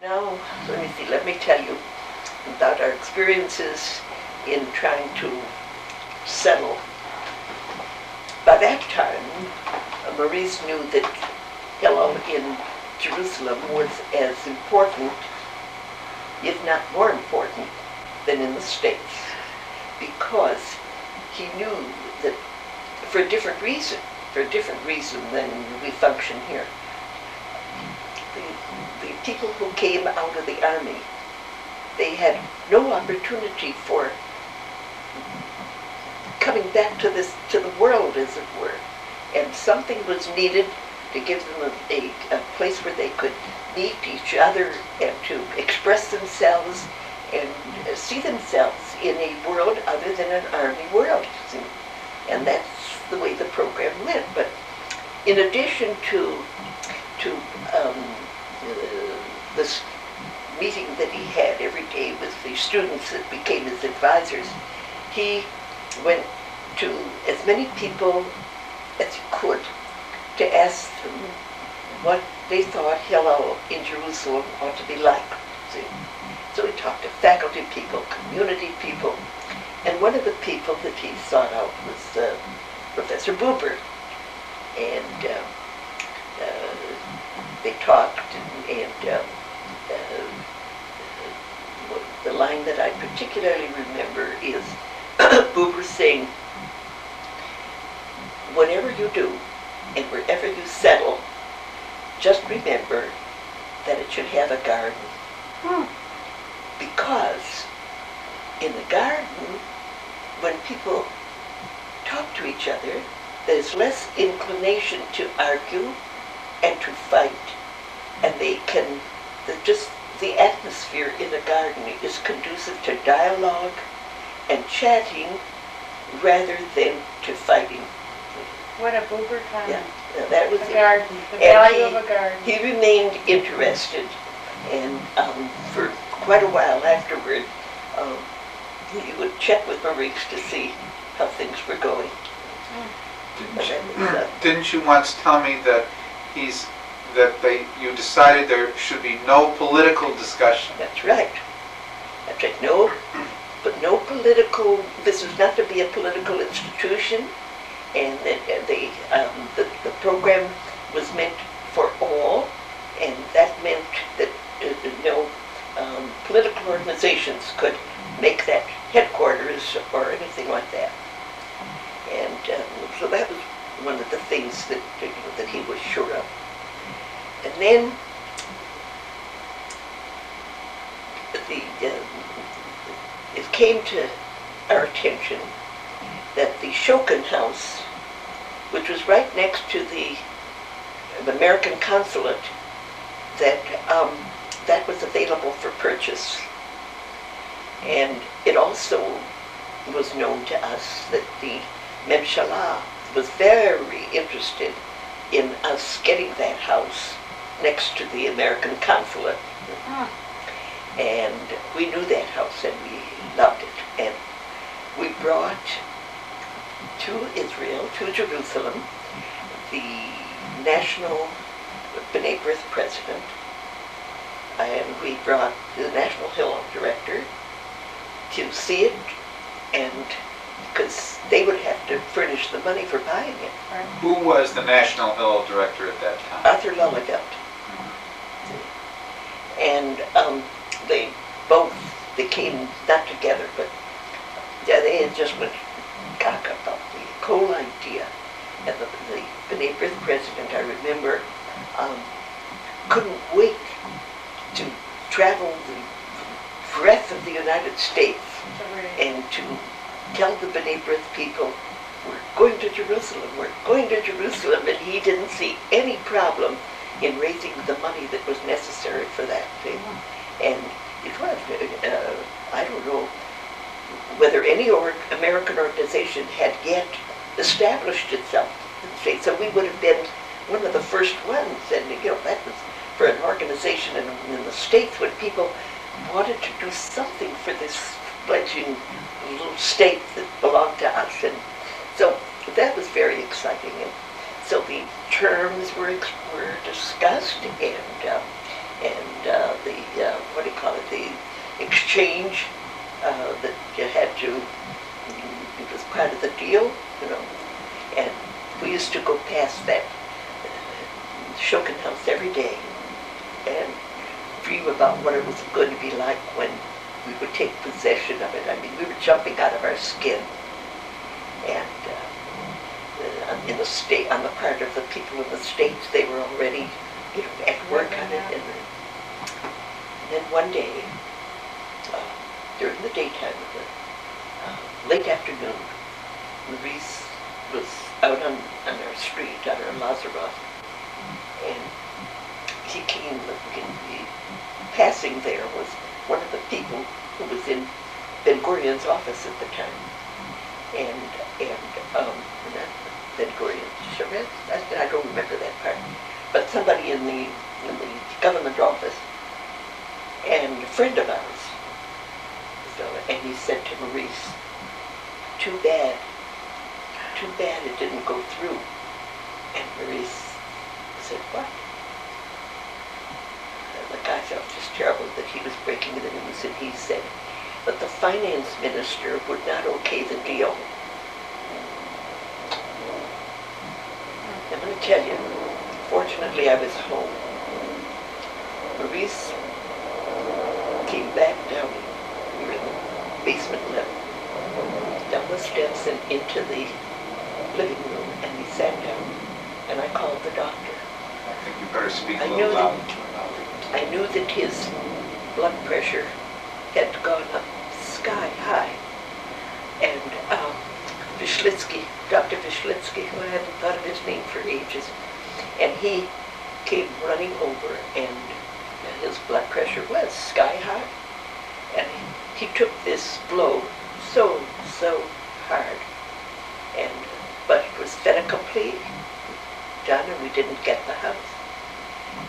Now, let me tell you about our experiences in trying to settle. By that time, Maurice knew that Hillel in Jerusalem was as important, if not more important, than in the States, because he knew that for a different reason than we function here. The people who came out of the army, they had no opportunity for coming back to the world, as it were, and something was needed to give them a place where they could meet each other and to express themselves and see themselves in a world other than an army world. And that's the way the program went. But in addition to this meeting that he had every day with the students that became his advisors, he went to as many people as he could to ask them what they thought Hillel in Jerusalem ought to be like. See? So he talked to faculty people, community people, and one of the people that he sought out was Professor Buber. And they talked, and the line that I particularly remember is Buber saying, whatever you do and wherever you settle, just remember that it should have a garden. Because in the garden, when people talk to each other, there's less inclination to argue and to fight, and the atmosphere in the garden is conducive to dialogue and chatting rather than to fighting. What a Buber comment. Yeah, that was a garden, the value of a garden. He remained interested, and for quite a while afterward, he would check with Maurice to see how things were going. Didn't you once tell me that you decided there should be no political discussion? That's right. That's right. No political. This was not to be a political institution, and the program was meant for all, and that meant that no political organizations could make that headquarters or anything like that. And so that was one of the things that he was sure of. And then it came to our attention that the Shokin House, which was right next to the American consulate, that was available for purchase. And it also was known to us that the Memshalah was very interested in us getting that house next to the American consulate. And we knew that house and we loved it. And we brought to Israel, to Jerusalem, the national B'nai B'rith president, and we brought the National Hillel director to see it, and because they would have to furnish the money for buying it. Who was the National Hillel director at that time? Arthur Lellegelt. And they came not together, but they had just went gaga about the whole idea. And the B'nai B'rith president, I remember, couldn't wait to travel the breadth of the United States and to tell the B'nai B'rith people, we're going to Jerusalem, and he didn't see any problem in raising the money that was necessary for that thing. And it was, I don't know whether any American organization had yet established itself. So we would have been one of the first ones, and that was for an organization in the States when people wanted to do something for this fledgling little state that belonged to us. And so that was very exciting. And so the terms were discussed, and and what do you call it, the exchange that you had to, it was part of the deal, and we used to go past that Shokin house every day and dream about what it was going to be like when we would take possession of it. I mean, we were jumping out of our skin. And in the state, on the part of the people in the States, they were already, at work on it. And then one day, during the daytime, late afternoon, Maurice was out on our street, on our Lazarus, and he came, passing there was one of the people who was in Ben Gurion's office at the time. And Ben Gurion, I don't remember that part, but somebody in the government office, and a friend of ours. So, and he said to Maurice, too bad it didn't go through. And Maurice said, what? And the guy felt just terrible that he was breaking the news, and he said that the finance minister would not okay the deal. I'm going to tell you, fortunately I was home. Maurice came back down, we were in the basement level, down the steps and into the living room, and he sat down, and I called the doctor. I think you better speak a little louder. I knew that his blood pressure had gone up sky high, and Dr. Vishlitsky, who I hadn't thought of his name for ages, and he came running over, and his blood pressure was sky high, and he took this blow so hard, but it was fait accompli, done, and we didn't get the house,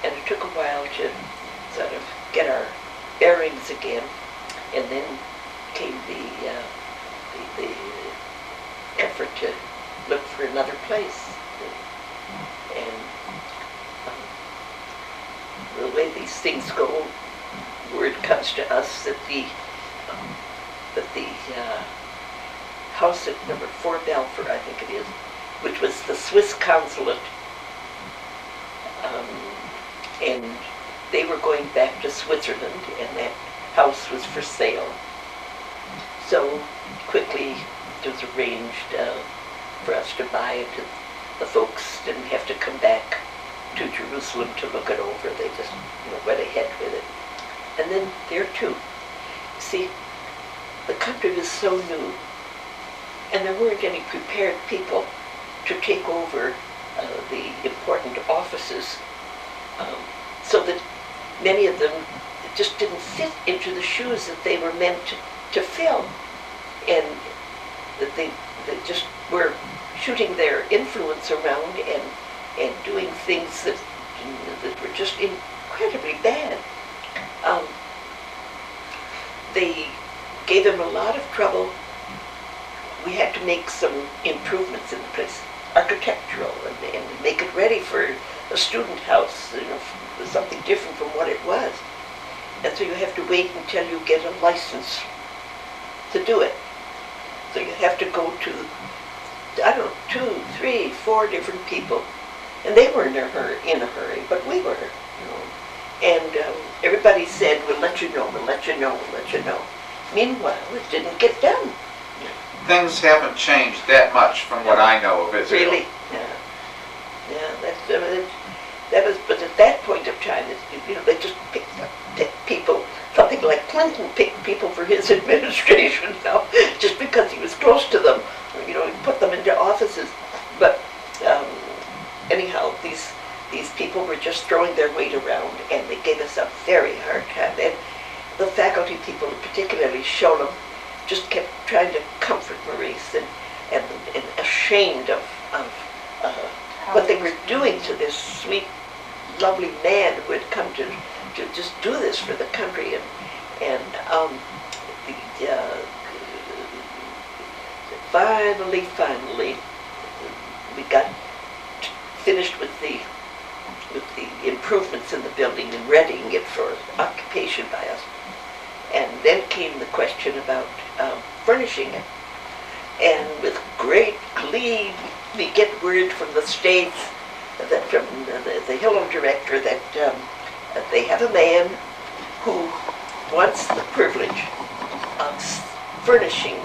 and it took a while to sort of get our bearings again, and then came the effort to look for another place. And the way these things go, word comes to us that the house at number 4 Balfour, I think it is, which was the Swiss consulate, and they were going back to Switzerland, and that house was for sale. So quickly it was arranged for us to buy it. The folks didn't have to come back to Jerusalem to look it over. They just went ahead with it. And then there too, see, the country was so new, and there weren't any prepared people to take over the important offices, so that many of them just didn't fit into the shoes that they were meant to fill, and that they just were shooting their influence around and doing things that were just incredibly bad. They gave him a lot of trouble. We had to make some improvements in the place, architectural, and make it ready for a student house, something different from what it was. And so you have to wait until you get a license to do it. So you have to go to, 2, 3, 4 different people. And they were in a hurry, but we were, And everybody said, we'll let you know, we'll let you know, we'll let you know. Meanwhile, it didn't get done. Things haven't changed that much from what I know of Israel. Really? That was, but at that point of time, they just picked people, something like Clinton picked people for his administration now, just because he was close to them, he put them into offices. But anyhow, these people were just throwing their weight around, and they gave us a very hard time. And the faculty people, particularly Sholem, just kept trying to comfort Maurice and ashamed of what they were doing to this sweet, lovely man who had come to just do this for the country. And finally, we got finished with the improvements in the building, and readying it for occupation by us. And then came the question about furnishing it. And with great glee, we get word from the States, that from the Hillel director, that they have a man who wants the privilege of furnishing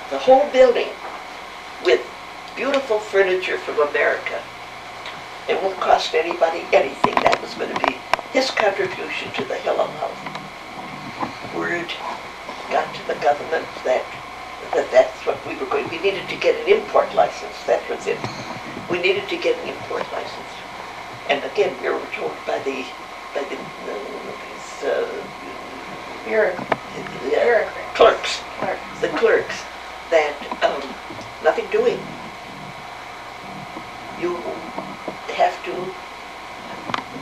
the whole building with beautiful furniture from America. It won't cost anybody anything. That was going to be his contribution to the Hillel house. Word got to the government that that's what we were going. We needed to get an import license. That was it. We needed to get an import license. And again, we were told by the clerks, the clerks, that nothing doing. You have to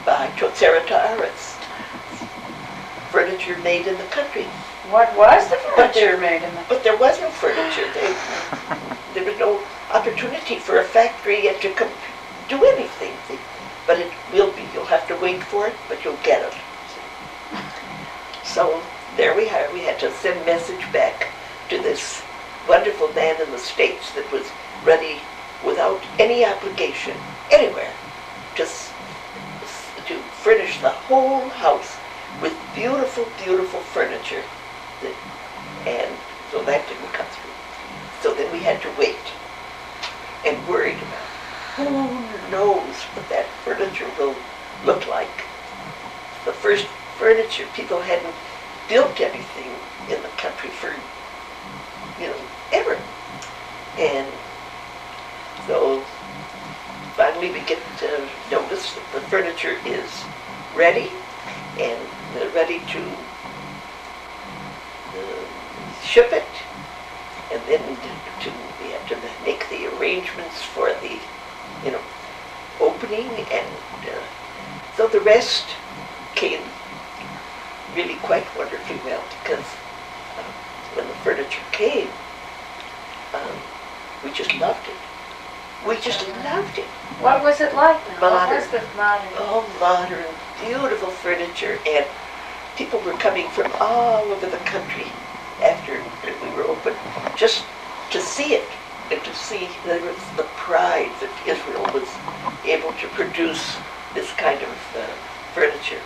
buy Telser furniture made in the country. What was the furniture made in the? But there was no furniture. There was no opportunity for a factory yet to do anything. But it will be. You'll have to wait for it, but you'll get it. So there we are. We had to send message back to this wonderful man in the States that was ready without any obligation anywhere to furnish the whole house with beautiful, beautiful furniture. And so that didn't come through. So then we had to wait and worried about who knows what that furniture will look like. The first furniture, people hadn't built anything in the country for, ever. And so finally we get notice that the furniture is ready, and they're ready to ship it, and then we had to make the arrangements for the opening, and so the rest came really quite wonderfully well, because when the furniture came, we just loved it. We just loved it. What was it like now? Modern. What was the modern? Oh, modern, beautiful furniture, and people were coming from all over the country after we were open, just to see it, and to see there was the pride that Israel was able to produce this kind of furniture.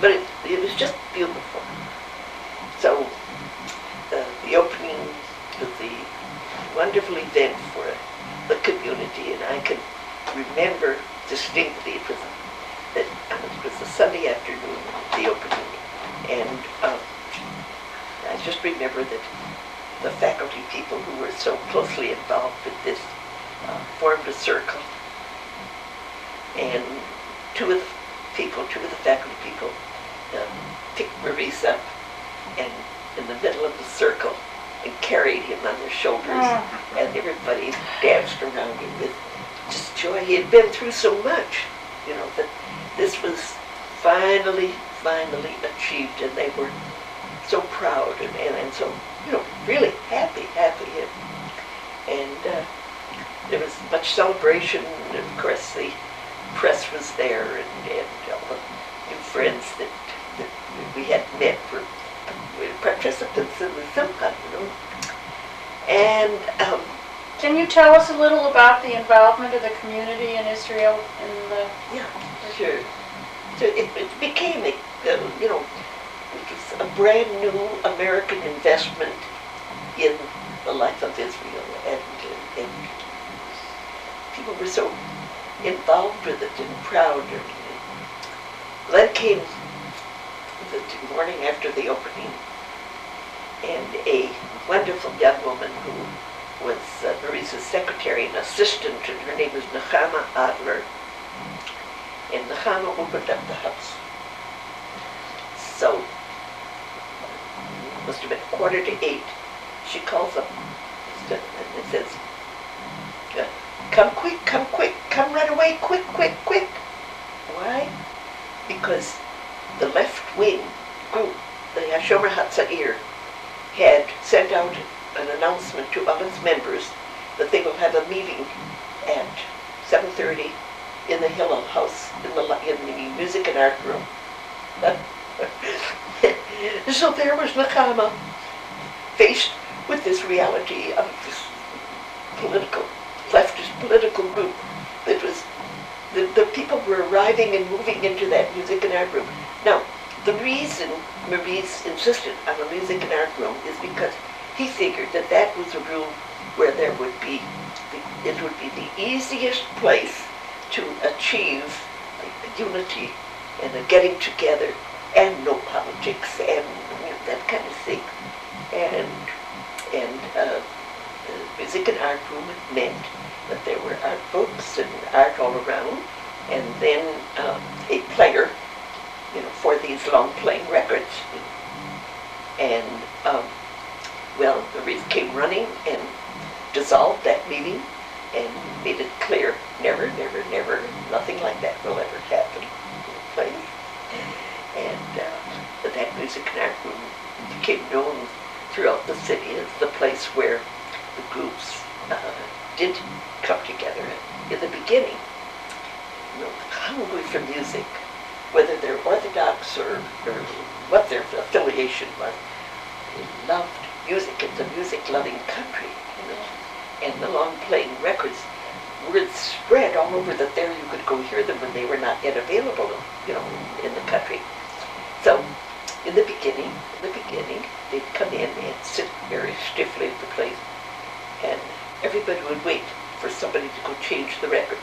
But it was just beautiful. So the opening was the wonderful event for the community, and I can remember distinctly it was a Sunday afternoon, the opening, and I just remember that the faculty people who were so closely involved with this formed a circle, and two of the faculty people picked Maurice up and in the middle of the circle and carried him on their shoulders, and everybody danced around him with just joy. He had been through so much, that this was finally achieved, and they were so proud and so, really happy. And there was much celebration, and of course the press was there, and all the new friends that we had met were participants in the Simcha, And can you tell us a little about the involvement of the community in Israel in the? Yeah, sure. So it became it was a brand new American investment in the life of Israel, and people were so involved with it and proud. Then came the morning after the opening, and a wonderful young woman who was Maurice's secretary and assistant, and her name is Nechama Adler, and Nechama opened up the house. So, it must have been 7:45. She calls up and says, come quick, come right away, quick. Why? Because the left wing group, the Hashomer Hatzair, had sent out an announcement to all its members that they will have a meeting at 7:30 in the Hillel house, in the music and art room. So there was Nakama, faced with this reality of this leftist political group that was, the people were arriving and moving into that music and art room. Now, the reason Maurice insisted on a music and art room is because he figured that that was a room where there would be, it would be the easiest place to achieve unity and a getting together and no politics and that kind of thing. And the music and art room meant that there were art books and art all around, and then a player, for these long playing records. And well, Maurice came running and dissolved that meeting and made it clear, never, never, never, nothing like that will ever happen in the place. And that music and art room became known throughout the city as the place where the groups did come together in the beginning. Hungry for music, whether they're Orthodox or what their affiliation was. They loved music. It's a music-loving country, and the long-playing records, word spread all over that there you could go hear them when they were not yet available, in the country. So, in the beginning, they'd come in and sit very stiffly at the place, and everybody would wait for somebody to go change the record.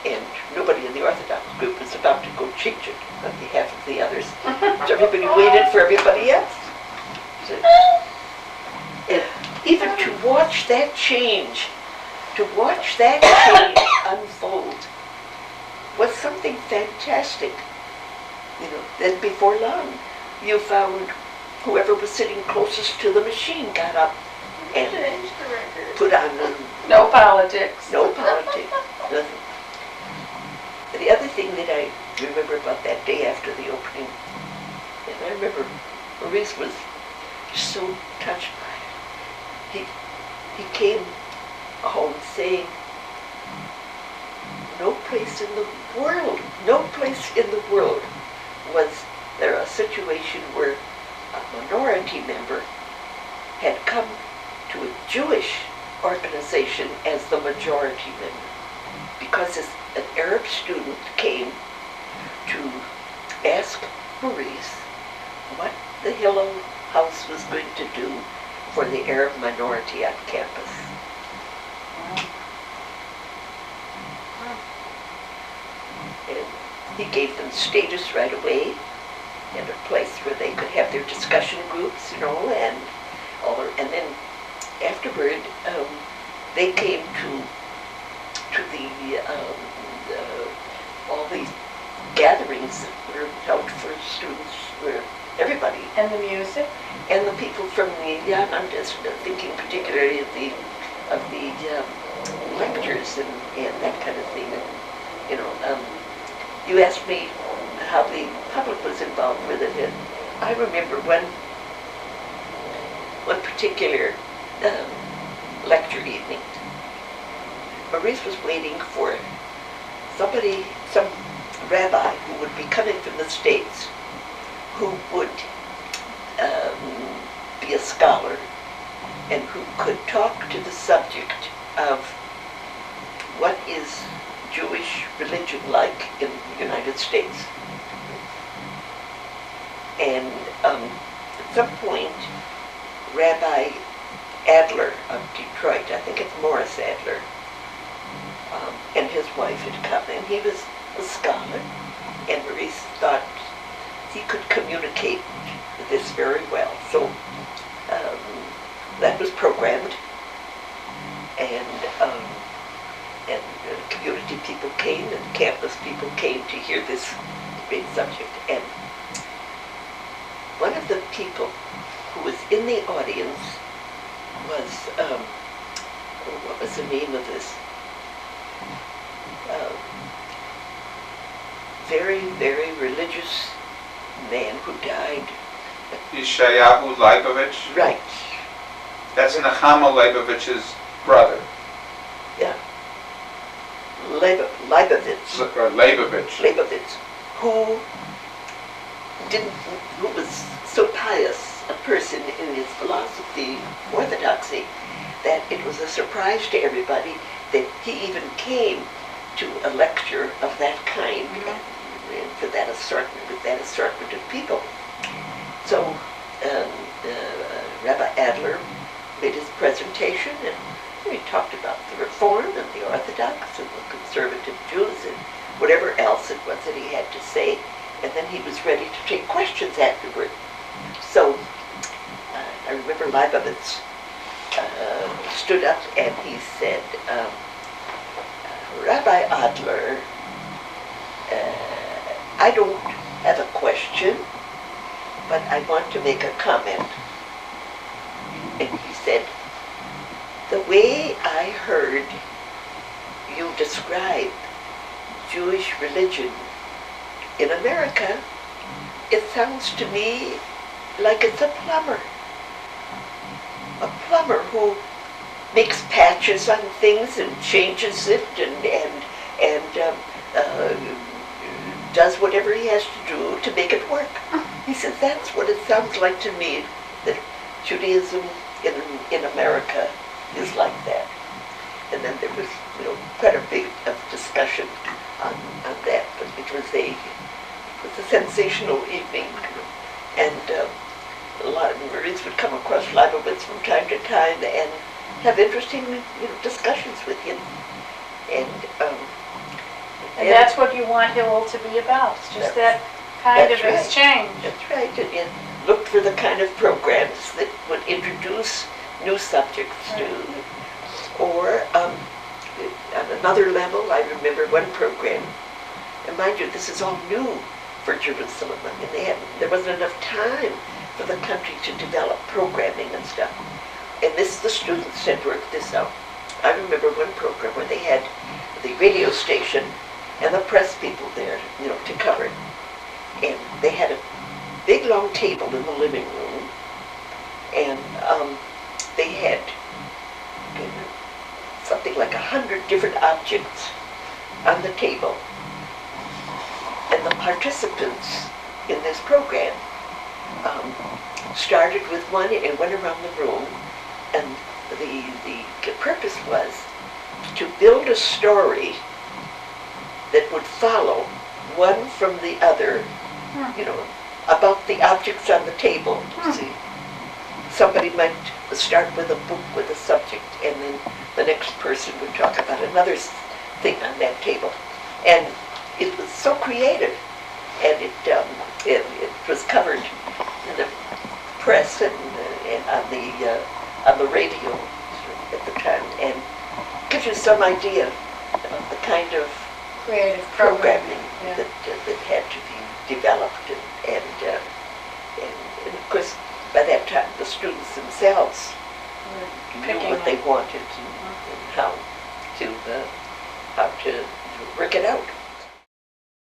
And nobody in the Orthodox group was about to go change it on behalf of the others. So everybody waited for everybody else. And even to watch that change, unfold, was something fantastic. Then before long, you found whoever was sitting closest to the machine got up and put on no politics. No politics, nothing. The other thing that I remember about that day after the opening, and I remember Maurice was so touched by it. He came home saying, no place in the world was there a situation where a minority member had come to a Jewish organization as the majority member. Because an Arab student came to ask Maurice what the Hillel house was going to do for the Arab minority on campus. And he gave them status right away, and a place where they could have their discussion groups, and then afterward, they came to all these gatherings that were held for students, where everybody. And the music? And the people from I'm just thinking particularly of the lectures and that kind of thing. You asked me how the public was involved with it, and I remember one particular lecture evening. Maurice was waiting for some rabbi who would be coming from the States, who would be a scholar and who could talk to the subject of what is Jewish religion like in the United States. And at some point, Rabbi Adler of Detroit, I think it's Morris Adler, and his wife had come, and he was a scholar, and Maurice thought he could communicate this very well. So that was programmed, and community people came, and campus people came to hear this great subject. And one of the people who was in the audience was, what was the name of this? Very, very religious man who died. Yeshayahu Leibovich? Right. That's Nechama Leibovich's brother. Yeah. Leibovitz, Leibovitz. who was so pious a person in his philosophy, orthodoxy, that it was a surprise to everybody that he even came to a lecture of that kind, and for that assortment, with that assortment of people. So Rabbi Adler made his presentation, and he talked about the Reform and the Orthodox and the conservative Jews and whatever else it was that he had to say, and then he was ready to take questions afterward. So I remember Leibovitz stood up and he said, Rabbi Adler, I don't have a question, but I want to make a comment. And he said, the way I heard you describe Jewish religion in America, it sounds to me like it's a plumber. A plumber who makes patches on things and changes it and does whatever he has to do to make it work. He says, that's what it sounds like to me, that Judaism in America is like that. And then there was, quite a big discussion on that, but it was a sensational evening. And a lot of Marines would come across Leibovitz from time to time and have interesting, discussions with him. And that's what you want Hillel to be about, it's just that kind of exchange. That's right, and look for the kind of programs that would introduce new subjects to, or on another level, I remember one program, and mind you, this is all new for Jerusalem. I mean, there wasn't enough time for the country to develop programming and stuff. And the students had worked this out. I remember one program where they had the radio station and the press people there, to cover it. And they had a big long table in the living room, and they had something like 100 different objects on the table. And the participants in this program started with one and went around the room, and the purpose was to build a story that would follow one from the other, about the objects on the table. See, somebody might start with a book with a subject, and then the next person would talk about another thing on that table. And it was so creative, and it was covered in the press and on the radio at the time, and gives you some idea of the kind of creative programming that had to be developed, and of course by that time the students themselves knew what they wanted and how to work it out.